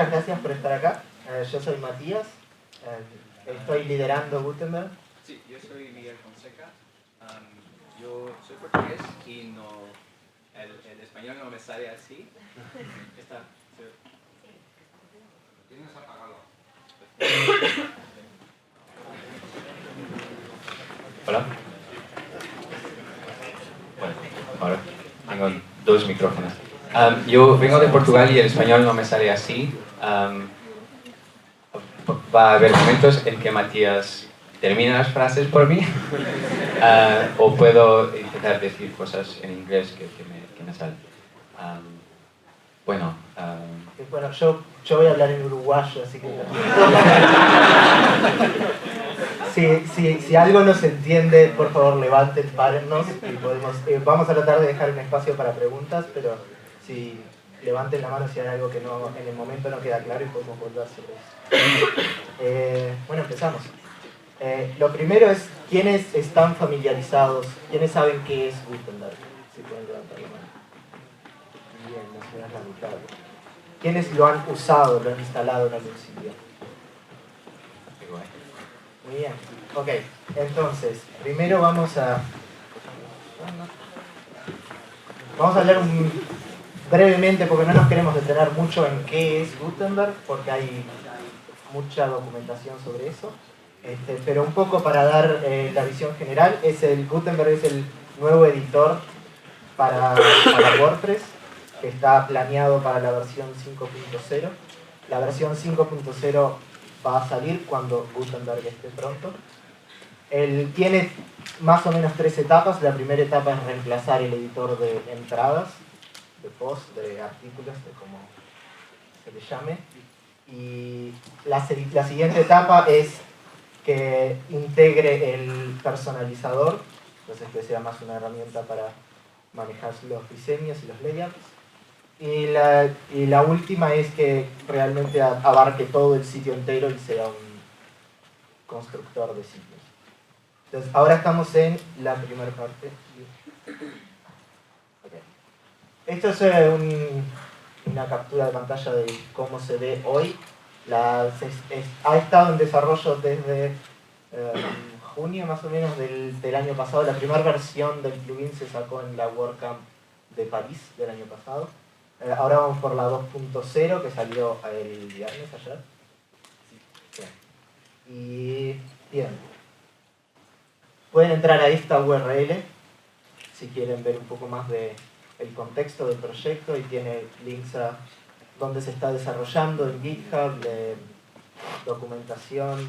muchas gracias por estar acá. Yo soy Matías, estoy liderando Gutenberg. Sí, yo soy Miguel Fonseca. Yo soy portugués y el español no me sale así. Está. Tienes apagado. Hola. Bueno, ahora tengo dos micrófonos. Yo vengo de Portugal y el español no me sale así. Va a haber momentos en que Matías termina las frases por mí o puedo intentar decir cosas en inglés que me salen. Bueno, Bueno, yo voy a hablar en uruguayo, así que... Si algo no se entiende, por favor levanten, párennos y podemos... vamos a tratar de dejar un espacio para preguntas, pero si levanten la mano si hay algo que no, en el momento no queda claro y podemos volver sobre eso. Bueno, empezamos. Lo primero es, ¿quiénes están familiarizados? ¿Quiénes saben qué es Gutenberg? Si pueden levantar la mano. Bien, la señora es la mitad. ¿Quiénes lo han usado, lo han instalado en algún sitio? Muy bien. Ok, entonces, primero vamos a hablar brevemente, porque no nos queremos detener mucho en qué es Gutenberg, porque hay mucha documentación sobre eso. Pero un poco para dar la visión general, Gutenberg es el nuevo editor para WordPress, que está planeado para la versión 5.0. La versión 5.0 va a salir cuando Gutenberg esté pronto. Tiene más o menos 3 etapas. La primera etapa es reemplazar el editor de entradas, de post, de artículos, de como se le llame. Y la siguiente etapa es que integre el personalizador, entonces que sea más una herramienta para manejar los diseños y los layouts. Y la última es que realmente abarque todo el sitio entero y sea un constructor de sitios. Entonces, ahora estamos en la primera parte. Okay. Esto es una captura de pantalla de cómo se ve hoy. Ha estado en desarrollo desde junio más o menos del año pasado. La primera versión del plugin se sacó en la WordCamp de París del año pasado. Ahora vamos por la 2.0 que salió el viernes ayer. Sí. Y bien. Pueden entrar a esta URL si quieren ver un poco más del contexto del proyecto y tiene links a dónde se está desarrollando en GitHub, de documentación,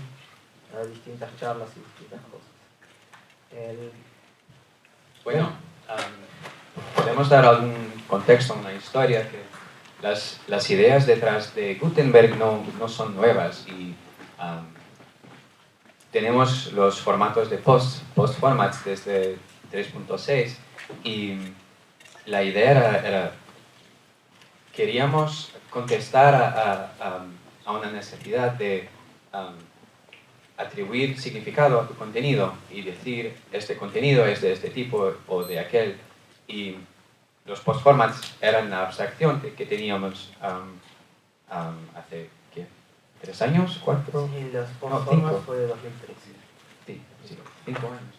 distintas charlas y distintas cosas. bueno, podemos dar algún contexto, una historia, que las ideas detrás de Gutenberg no son nuevas y tenemos los formatos de post formats desde 3.6 y la idea era queríamos contestar a una necesidad de atribuir significado a tu contenido y decir este contenido es de este tipo o de aquel. Y los post-formats eran la abstracción que teníamos hace, ¿qué? ¿3 años? ¿4? Sí, los No, post-formats 5. fue de 2013. Sí, 5 años.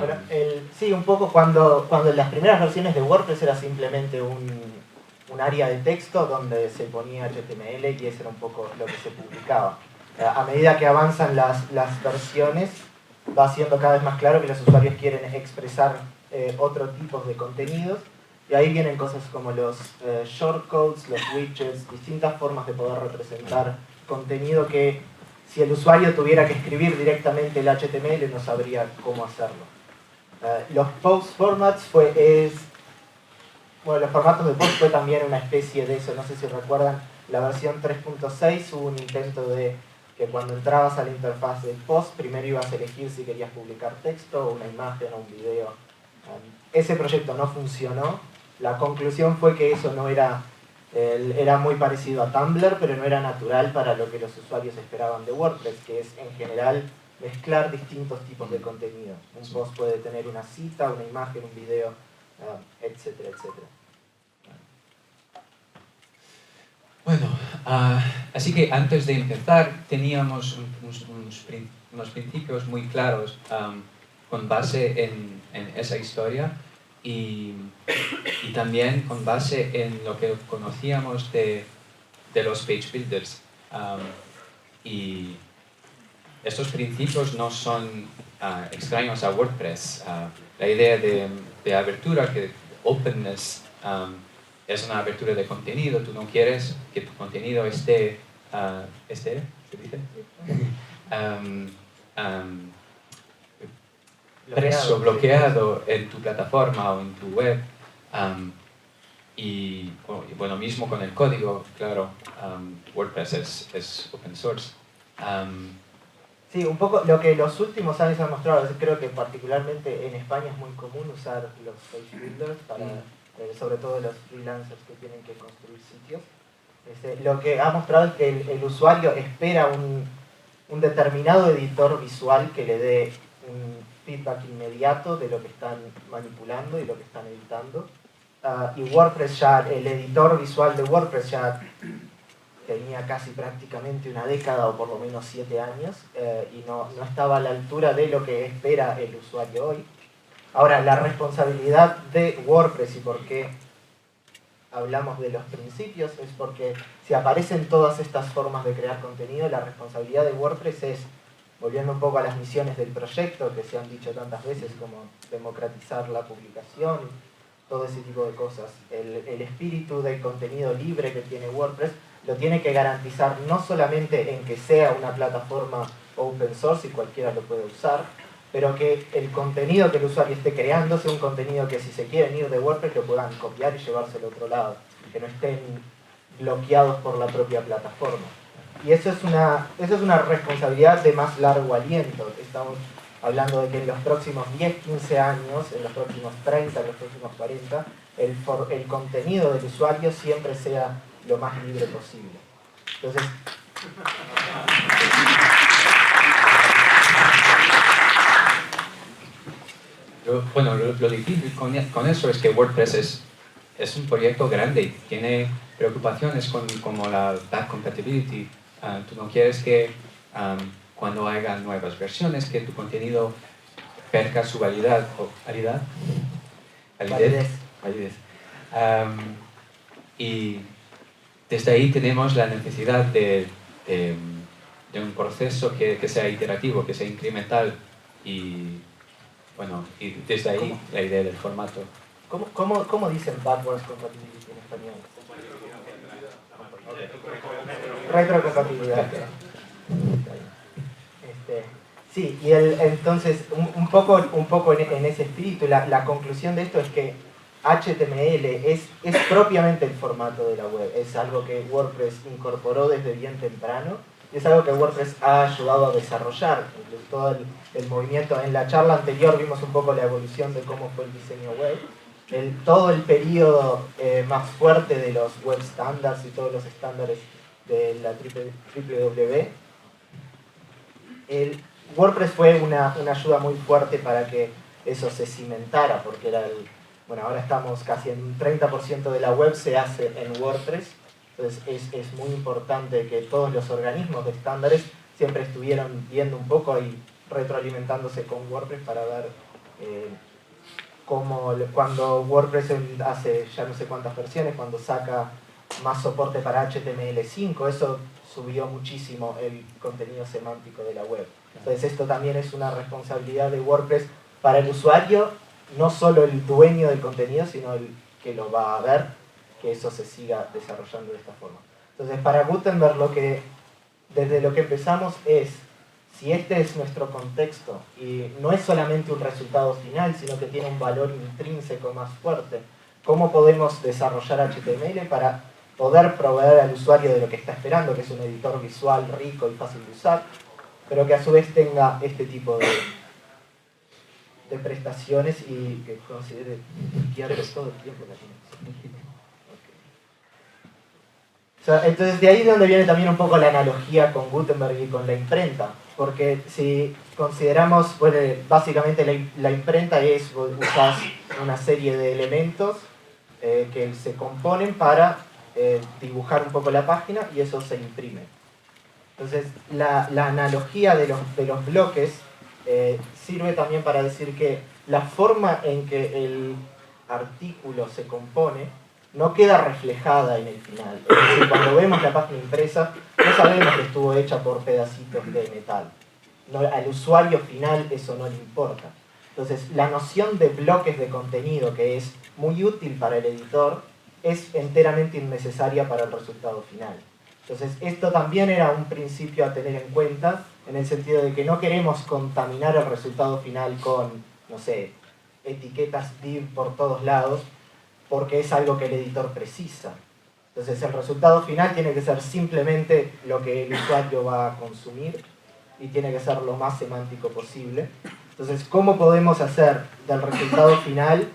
Pero sí, un poco cuando las primeras versiones de WordPress era simplemente un área de texto donde se ponía HTML y eso era un poco lo que se publicaba. A medida que avanzan las versiones, va siendo cada vez más claro que los usuarios quieren expresar otro tipo de contenidos y ahí vienen cosas como los shortcodes, los widgets, distintas formas de poder representar contenido que si el usuario tuviera que escribir directamente el HTML no sabría cómo hacerlo. Los post formats los formatos de post fue también una especie de eso, no sé si recuerdan, la versión 3.6 hubo un intento de que cuando entrabas a la interfaz del post, primero ibas a elegir si querías publicar texto, o una imagen o un video. Ese proyecto no funcionó, la conclusión fue que eso no era muy parecido a Tumblr, pero no era natural para lo que los usuarios esperaban de WordPress, que es en general mezclar distintos tipos de contenido. Un post puede tener una cita, una imagen, un video, etcétera, etcétera. Bueno, Así que antes de empezar teníamos unos principios muy claros con base en esa historia y también con base en lo que conocíamos de los page builders. Y estos principios no son extraños a WordPress. La idea de abertura, que openness, es una abertura de contenido. Tú no quieres que tu contenido esté, ¿se dice? Preso, bloqueado en tu plataforma o en tu web. Y bueno, mismo con el código, claro, WordPress es open source. Sí, un poco lo que los últimos años han mostrado, creo que particularmente en España es muy común usar los page builders para, sobre todo los freelancers que tienen que construir sitios. Lo que ha mostrado es que el usuario espera un determinado editor visual que le dé un feedback inmediato de lo que están manipulando y lo que están editando. Y WordPress ya, el editor visual de WordPress ya tenía casi prácticamente una década o por lo menos 7 años y no estaba a la altura de lo que espera el usuario hoy. Ahora, la responsabilidad de WordPress y por qué hablamos de los principios es porque si aparecen todas estas formas de crear contenido, la responsabilidad de WordPress es, volviendo un poco a las misiones del proyecto que se han dicho tantas veces, como democratizar la publicación, todo ese tipo de cosas. El espíritu del contenido libre que tiene WordPress lo tiene que garantizar no solamente en que sea una plataforma open source y cualquiera lo puede usar, pero que el contenido que el usuario esté creando sea un contenido que si se quieren ir de WordPress lo puedan copiar y llevarse al otro lado, que no estén bloqueados por la propia plataforma. Y eso es una responsabilidad de más largo aliento. Estamos hablando de que en los próximos 10, 15 años, en los próximos 30, en los próximos 40, el contenido del usuario siempre sea lo más libre posible. Entonces, bueno, lo difícil con eso es que WordPress es un proyecto grande y tiene preocupaciones como la back compatibility. Tú no quieres que cuando hagan nuevas versiones que tu contenido perca su validez. Y desde ahí tenemos la necesidad de un proceso que sea iterativo, que sea incremental y bueno, y desde ahí la idea del formato. ¿Cómo dicen backwards compatibility en español? Retrocompatibilidad. Sí, y entonces un poco en ese espíritu, la conclusión de esto es que HTML es propiamente el formato de la web, es algo que WordPress incorporó desde bien temprano y es algo que WordPress ha ayudado a desarrollar. Todo el movimiento, en la charla anterior vimos un poco la evolución de cómo fue el diseño web, todo el periodo más fuerte de los web standards y todos los estándares de la WWW. WordPress fue una ayuda muy fuerte para que eso se cimentara, porque era bueno, ahora estamos casi en un 30% de la web se hace en WordPress, entonces es muy importante que todos los organismos de estándares siempre estuvieran viendo un poco y retroalimentándose con WordPress para ver cómo cuando WordPress hace ya no sé cuántas versiones, cuando saca más soporte para HTML5, eso subió muchísimo el contenido semántico de la web. Entonces esto también es una responsabilidad de WordPress para el usuario, no solo el dueño del contenido, sino el que lo va a ver, que eso se siga desarrollando de esta forma. Entonces para Gutenberg desde lo que empezamos es, si este es nuestro contexto y no es solamente un resultado final, sino que tiene un valor intrínseco más fuerte, ¿cómo podemos desarrollar HTML para poder proveer al usuario de lo que está esperando, que es un editor visual rico y fácil de usar, pero que a su vez tenga este tipo de prestaciones y que considere guiarlos todo el tiempo? Entonces de ahí es donde viene también un poco la analogía con Gutenberg y con la imprenta, porque si consideramos, bueno, básicamente la imprenta es, usas una serie de elementos que se componen para dibujar un poco la página y eso se imprime. Entonces, la analogía de los bloques sirve también para decir que la forma en que el artículo se compone no queda reflejada en el final. Es decir, cuando vemos la página impresa, no sabemos que estuvo hecha por pedacitos de metal. No, al usuario final eso no le importa. Entonces, la noción de bloques de contenido, que es muy útil para el editor, es enteramente innecesaria para el resultado final. Entonces, esto también era un principio a tener en cuenta, en el sentido de que no queremos contaminar el resultado final con, no sé, etiquetas div por todos lados, porque es algo que el editor precisa. Entonces, el resultado final tiene que ser simplemente lo que el usuario va a consumir y tiene que ser lo más semántico posible. Entonces, ¿cómo podemos hacer del resultado final,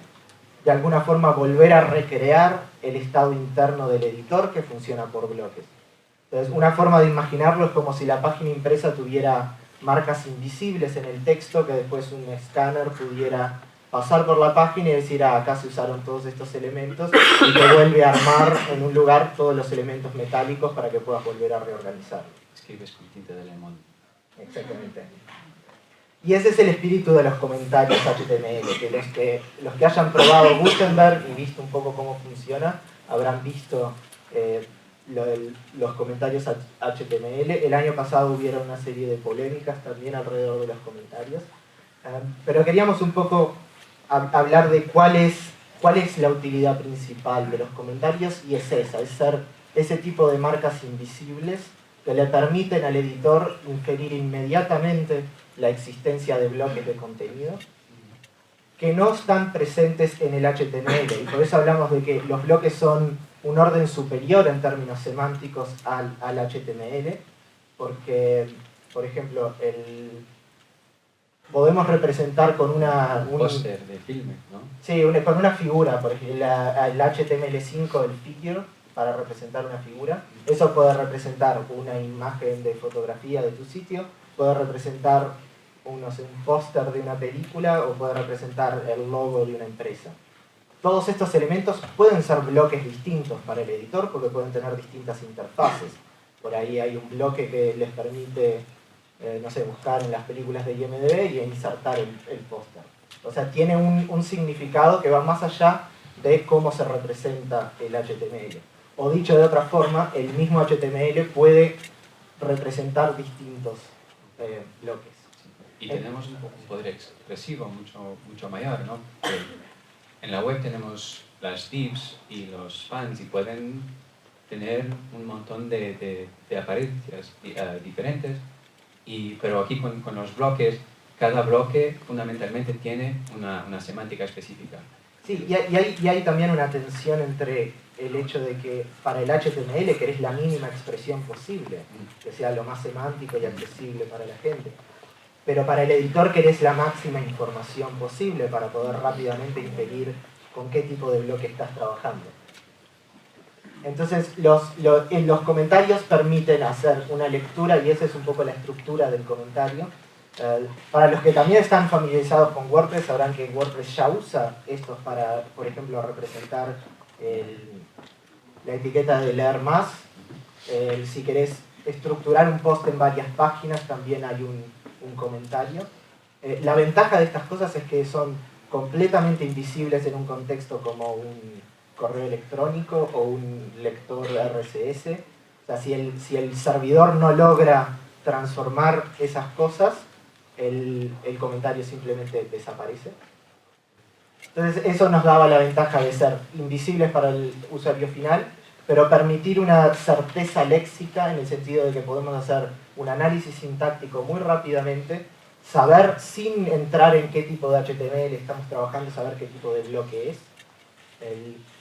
de alguna forma, volver a recrear el estado interno del editor que funciona por bloques? Entonces, una forma de imaginarlo es como si la página impresa tuviera marcas invisibles en el texto que después un escáner pudiera pasar por la página y decir, acá se usaron todos estos elementos, y te vuelve a armar en un lugar todos los elementos metálicos para que puedas volver a reorganizarlo. Escribes con tinta de limón. Exactamente. Y ese es el espíritu de los comentarios HTML, que los que hayan probado Gutenberg y visto un poco cómo funciona, habrán visto los comentarios HTML. El año pasado hubieron una serie de polémicas también alrededor de los comentarios. Pero queríamos un poco hablar de cuál es la utilidad principal de los comentarios, y es esa, es ser ese tipo de marcas invisibles que le permiten al editor inferir inmediatamente la existencia de bloques de contenido que no están presentes en el HTML, y por eso hablamos de que los bloques son un orden superior en términos semánticos al HTML, porque, por ejemplo, podemos representar con Un póster de filme, ¿no? Sí, con una figura, por ejemplo, el HTML5, el figure, para representar una figura. Eso puede representar una imagen de fotografía de tu sitio, puede representar un póster de una película, o puede representar el logo de una empresa. Todos estos elementos pueden ser bloques distintos para el editor porque pueden tener distintas interfaces. Por ahí hay un bloque que les permite, no sé, buscar en las películas de IMDb y insertar el póster. O sea, tiene un significado que va más allá de cómo se representa el HTML. O dicho de otra forma, el mismo HTML puede representar distintos bloques. Y tenemos un poder expresivo mucho mayor, ¿no? En la web tenemos las divs y los fans y pueden tener un montón de apariencias diferentes, pero aquí con los bloques, cada bloque fundamentalmente tiene una semántica específica. Sí, y hay también una tensión entre el hecho de que para el HTML querés la mínima expresión posible, que sea lo más semántico y accesible para la gente. Pero para el editor querés la máxima información posible para poder rápidamente inferir con qué tipo de bloque estás trabajando. Entonces, los comentarios permiten hacer una lectura, y esa es un poco la estructura del comentario. Para los que también están familiarizados con WordPress, sabrán que WordPress ya usa estos para, por ejemplo, representar la etiqueta de leer más. Si querés estructurar un post en varias páginas, también hay un comentario. La ventaja de estas cosas es que son completamente invisibles en un contexto como un correo electrónico o un lector RCS. O sea, si el servidor no logra transformar esas cosas, el comentario simplemente desaparece. Entonces eso nos daba la ventaja de ser invisibles para el usuario final, pero permitir una certeza léxica en el sentido de que podemos hacer un análisis sintáctico muy rápidamente, saber sin entrar en qué tipo de HTML estamos trabajando, saber qué tipo de bloque es.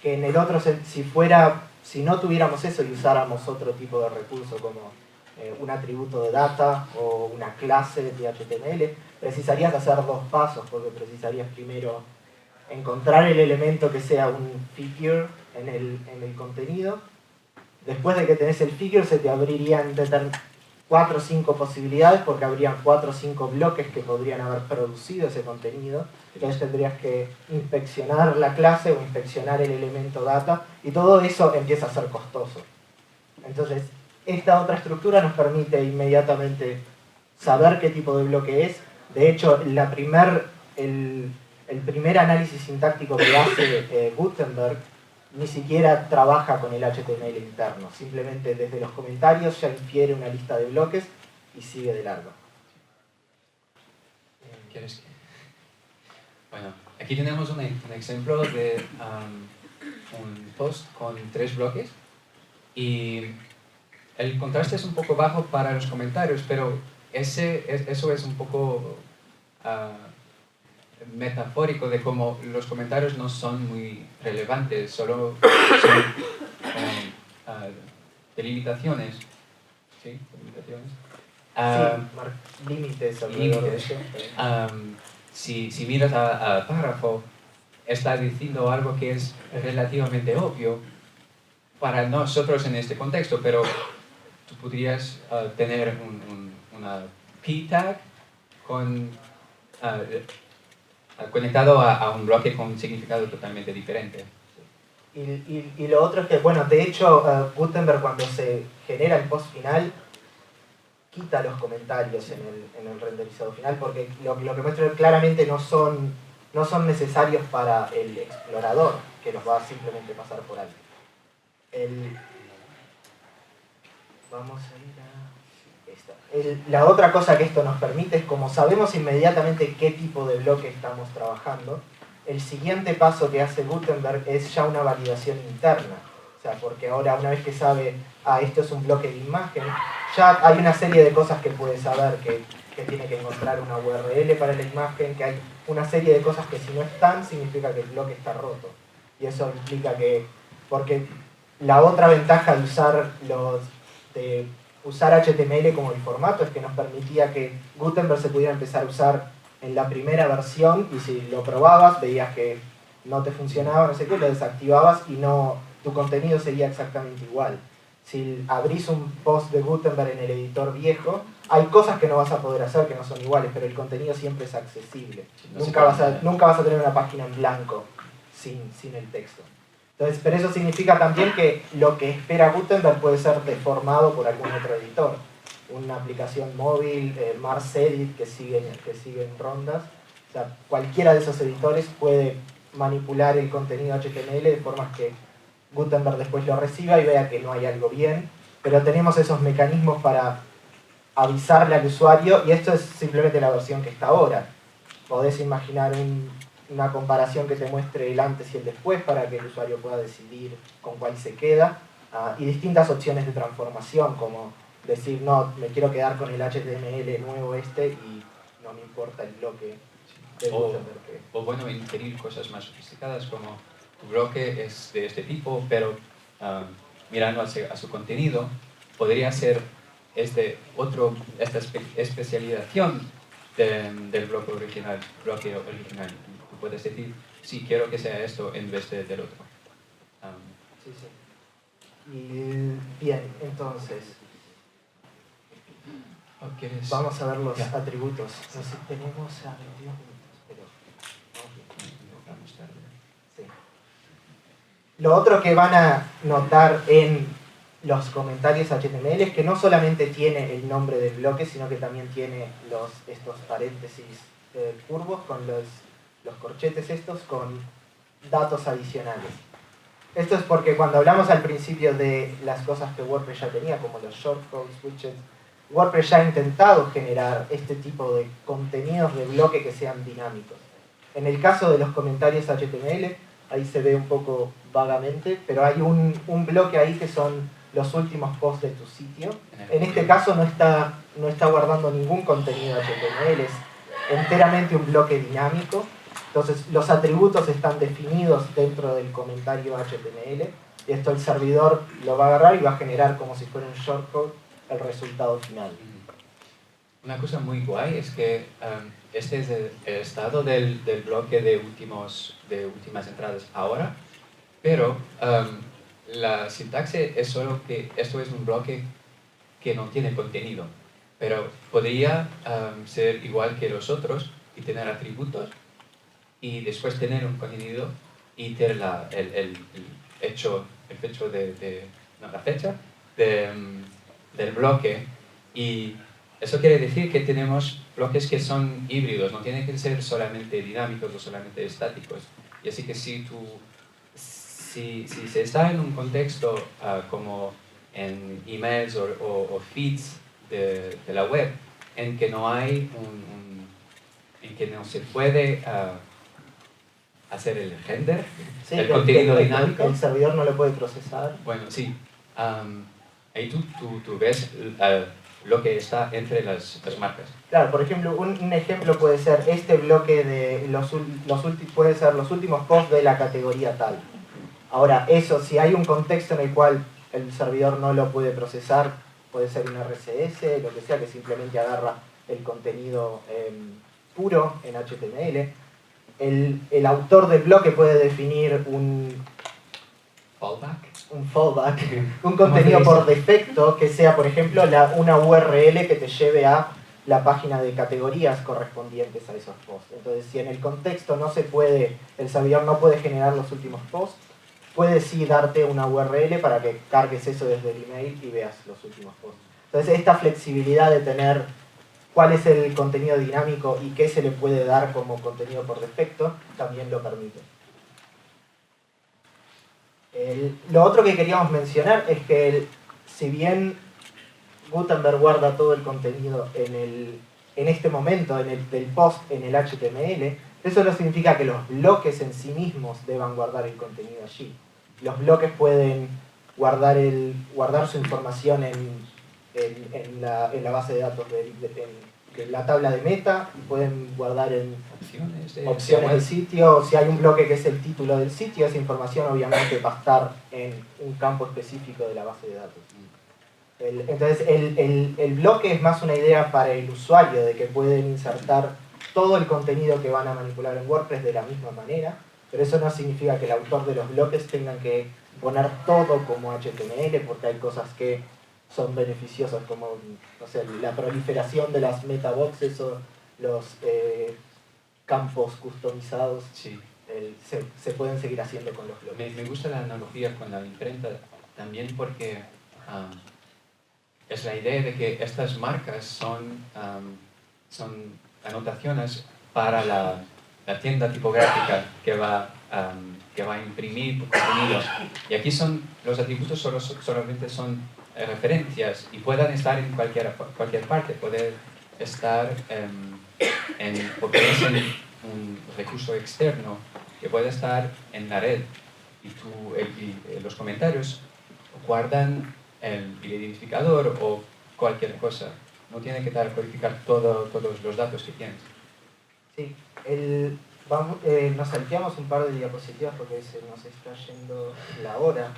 Que en el otro, si no tuviéramos eso y usáramos otro tipo de recurso como un atributo de data o una clase de HTML, precisarías hacer dos pasos, porque precisarías primero encontrar el elemento que sea un figure en el contenido. Después de que tenés el figure, se te abrirían 4 o 5 posibilidades porque habrían 4 o 5 bloques que podrían haber producido ese contenido. Entonces tendrías que inspeccionar la clase o inspeccionar el elemento data y todo eso empieza a ser costoso. Entonces, esta otra estructura nos permite inmediatamente saber qué tipo de bloque es. De hecho, el primer análisis sintáctico que hace Gutenberg ni siquiera trabaja con el HTML interno. Simplemente desde los comentarios ya infiere una lista de bloques y sigue de largo. ¿Quieres que? Bueno, aquí tenemos un ejemplo de un post con 3 bloques y el contraste es un poco bajo para los comentarios, pero eso es un poco metafórico de cómo los comentarios no son muy relevantes, solo son delimitaciones. ¿Sí? Delimitaciones. Límites alrededor de eso. Si miras al párrafo, está diciendo algo que es relativamente obvio para nosotros en este contexto, pero tú podrías tener una p-tag conectado a un bloque con un significado totalmente diferente. Y lo otro es que, bueno, de hecho, Gutenberg cuando se genera el post final, quita los comentarios en el renderizado final, porque lo que muestra claramente no son necesarios para el explorador, que los va a simplemente pasar por alto. Vamos a ir a esta. La otra cosa que esto nos permite es, como sabemos inmediatamente qué tipo de bloque estamos trabajando, el siguiente paso que hace Gutenberg es ya una validación interna. O sea, porque ahora una vez que sabe, esto es un bloque de imagen, ya hay una serie de cosas que puede saber, que tiene que encontrar una URL para la imagen, que hay una serie de cosas que si no están, significa que el bloque está roto. Y eso implica que, porque la otra ventaja de usar HTML como el formato es que nos permitía que Gutenberg se pudiera empezar a usar en la primera versión y si lo probabas, veías que no te funcionaba, no sé qué, lo desactivabas y tu contenido seguía exactamente igual. Si abrís un post de Gutenberg en el editor viejo, hay cosas que no vas a poder hacer que no son iguales, pero el contenido siempre es accesible. Nunca vas a tener una página en blanco sin el texto. Entonces, pero eso significa también que lo que espera Gutenberg puede ser deformado por algún otro editor. Una aplicación móvil, MarsEdit, que siguen rondas. O sea, cualquiera de esos editores puede manipular el contenido HTML de formas que Gutenberg después lo reciba y vea que no hay algo bien. Pero tenemos esos mecanismos para avisarle al usuario, y esto es simplemente la versión que está ahora. Podés imaginar una comparación que te muestre el antes y el después para que el usuario pueda decidir con cuál se queda, y distintas opciones de transformación, como decir, no, me quiero quedar con el HTML nuevo y no me importa el bloque de Gutenberg. O bueno, inferir cosas más sofisticadas como tu bloque es de este tipo, pero mirando a su contenido, podría ser esta especialización del bloque original. Tú puedes decir, sí, quiero que sea esto en vez del otro. Sí. Y bien, entonces, vamos a ver los atributos. No sé si tenemos a 22 minutos, pero vamos tarde. Sí. Lo otro que van a notar en los comentarios HTML es que no solamente tiene el nombre del bloque, sino que también tiene estos paréntesis curvos con los corchetes estos con datos adicionales. Esto es porque cuando hablamos al principio de las cosas que WordPress ya tenía, como los shortcodes, widgets, WordPress ya ha intentado generar este tipo de contenidos de bloque que sean dinámicos. En el caso de los comentarios HTML, ahí se ve un poco vagamente, pero hay un bloque ahí que son los últimos posts de tu sitio. En este caso no está guardando ningún contenido HTML, es enteramente un bloque dinámico. Entonces los atributos están definidos dentro del comentario HTML y esto el servidor lo va a agarrar y va a generar como si fuera un shortcode el resultado final. Una cosa muy guay es que este es el estado del bloque de últimas entradas ahora, pero la sintaxis es solo que esto es un bloque que no tiene contenido, pero podría ser igual que los otros y tener atributos y después tener un contenido y tener el hecho no, la fecha del bloque. Y eso quiere decir que tenemos bloques que son híbridos, no tienen que ser solamente dinámicos o solamente estáticos. Y así que si se está en un contexto como en emails o feeds de la web, en que no hay en que no se puede hacer el render, Sí, el contenido que dinámico. el servidor no lo puede procesar. Bueno, sí. Ahí tú ves lo que está entre las marcas. Claro, por ejemplo, un ejemplo puede ser este bloque de puede ser los últimos posts de la categoría tal. Ahora, eso, si hay un contexto en el cual el servidor no lo puede procesar, puede ser un RCS, lo que sea, que simplemente agarra el contenido puro en HTML. El autor del bloque puede definir un fallback, un contenido por defecto que sea, por ejemplo, una URL que te lleve a la página de categorías correspondientes a esos posts. Entonces, si en el contexto no se puede, el servidor no puede generar los últimos posts, puede sí darte una URL para que cargues eso desde el email y veas los últimos posts. Entonces, esta flexibilidad de tener cuál es el contenido dinámico y qué se le puede dar como contenido por defecto, también lo permite. Lo otro que queríamos mencionar es que si bien Gutenberg guarda todo el contenido en este momento, del post en el HTML, eso no significa que los bloques en sí mismos deban guardar el contenido allí. Los bloques pueden guardar su información en la base de datos en la tabla de meta, y pueden guardar en opciones del sitio. Si hay un bloque que es el título del sitio, esa información obviamente va a estar en un campo específico de la base de datos. Entonces el bloque es más una idea para el usuario, de que pueden insertar todo el contenido que van a manipular en WordPress de la misma manera, pero eso no significa que el autor de los bloques tengan que poner todo como HTML, porque hay cosas que son beneficiosas, como no sé, la proliferación de las metaboxes o los campos customizados. Sí. Se pueden seguir haciendo con los bloques. Me gusta la analogía con la imprenta también porque es la idea de que estas marcas son anotaciones para la tienda tipográfica que va a imprimir contenidos. Y aquí los atributos solamente son referencias y pueden estar en cualquier parte. Puede estar porque es un recurso externo que puede estar en la red y los comentarios guardan el identificador o cualquier cosa. No tiene que codificar todos los datos que tienes. Sí, nos salteamos un par de diapositivas porque se nos está yendo la hora.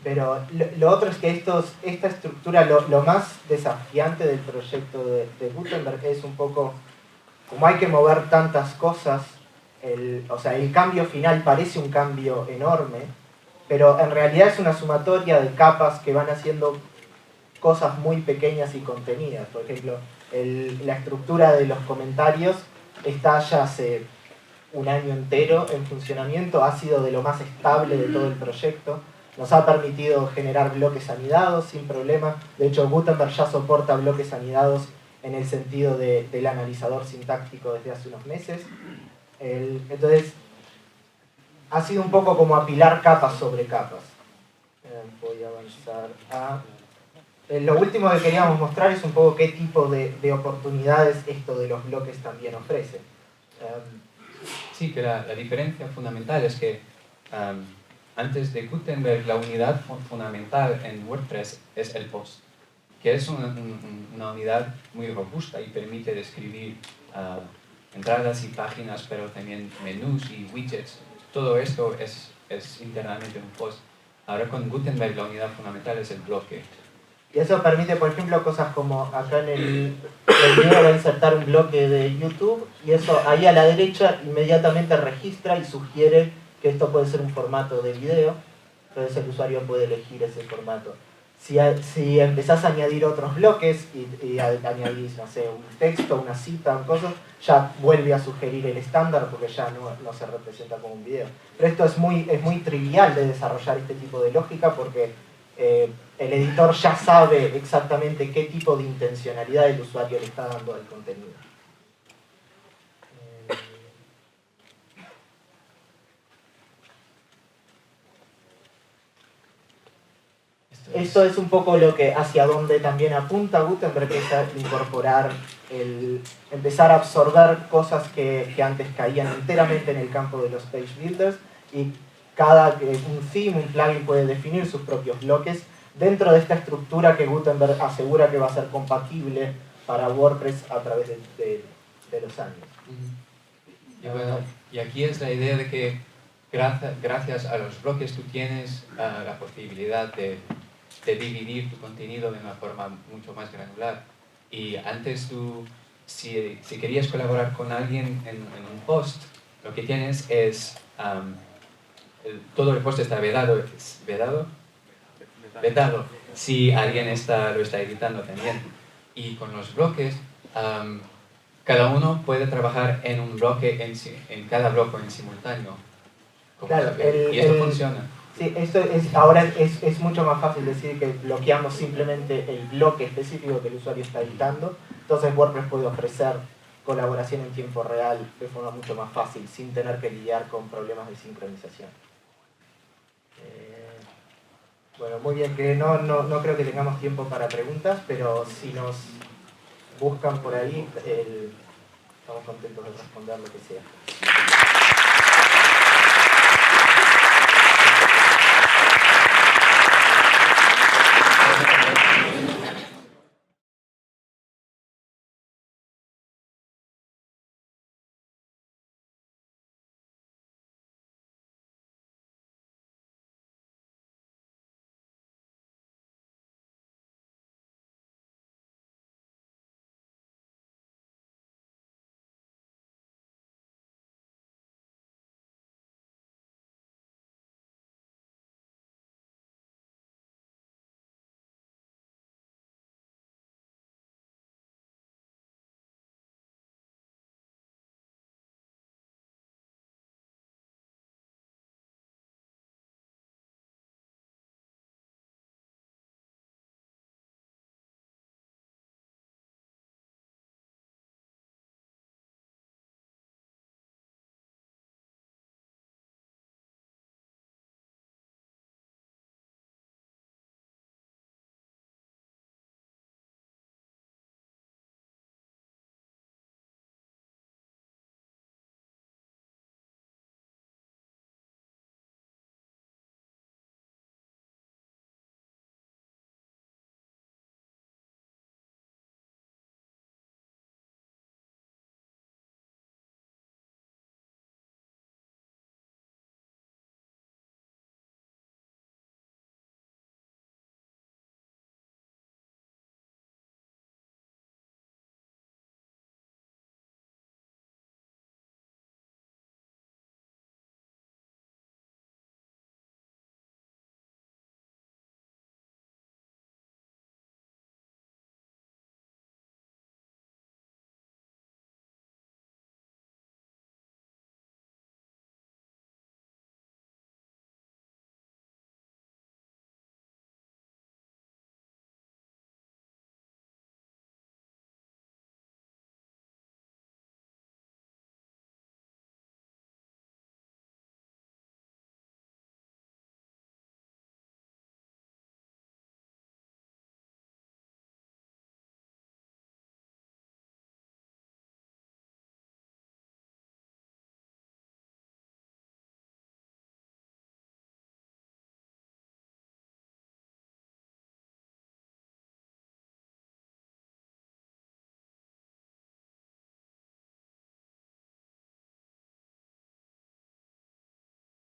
Pero lo otro es que esta estructura, lo más desafiante del proyecto de Gutenberg es un poco, como hay que mover tantas cosas, o sea, el cambio final parece un cambio enorme, pero en realidad es una sumatoria de capas que van haciendo cosas muy pequeñas y contenidas. Por ejemplo, la estructura de los comentarios está ya hace un año entero en funcionamiento, ha sido de lo más estable de todo el proyecto. Nos ha permitido generar bloques anidados sin problema. De hecho, Gutenberg ya soporta bloques anidados en el sentido del analizador sintáctico desde hace unos meses. Entonces, ha sido un poco como apilar capas sobre capas. Voy a avanzar a... lo último que queríamos mostrar es un poco qué tipo de oportunidades esto de los bloques también ofrece. Sí, que la diferencia fundamental es que antes de Gutenberg, la unidad fundamental en WordPress es el post, que es una unidad muy robusta y permite describir entradas y páginas, pero también menús y widgets. Todo esto es internamente un post. Ahora con Gutenberg la unidad fundamental es el bloque. Y eso permite, por ejemplo, cosas como acá en el video va a insertar un bloque de YouTube y eso ahí a la derecha inmediatamente registra y sugiere que esto puede ser un formato de video, entonces el usuario puede elegir ese formato. Si empezás a añadir otros bloques y añadís, no sé, un texto, una cita, cosas, ya vuelve a sugerir el estándar porque ya no se representa como un video. Pero esto es muy trivial de desarrollar este tipo de lógica porque el editor ya sabe exactamente qué tipo de intencionalidad el usuario le está dando al contenido. Esto es un poco hacia donde también apunta Gutenberg, que es incorporar, empezar a absorber cosas que antes caían enteramente en el campo de los page builders, y un theme, un plugin puede definir sus propios bloques dentro de esta estructura que Gutenberg asegura que va a ser compatible para WordPress a través de los años. Y bueno, y aquí es la idea de que gracias a los bloques tú tienes la posibilidad de dividir tu contenido de una forma mucho más granular. Y antes tú, si querías colaborar con alguien en un post, lo que tienes es, todo el post está vedado, si alguien lo está editando también. Y con los bloques, cada uno puede trabajar en un bloque, en cada bloque en simultáneo. Claro, y esto funciona. Sí, ahora es mucho más fácil decir que bloqueamos simplemente el bloque específico que el usuario está editando. Entonces WordPress puede ofrecer colaboración en tiempo real de forma mucho más fácil, sin tener que lidiar con problemas de sincronización. Bueno, muy bien, que no creo que tengamos tiempo para preguntas, pero si nos buscan por ahí, estamos contentos de responder lo que sea.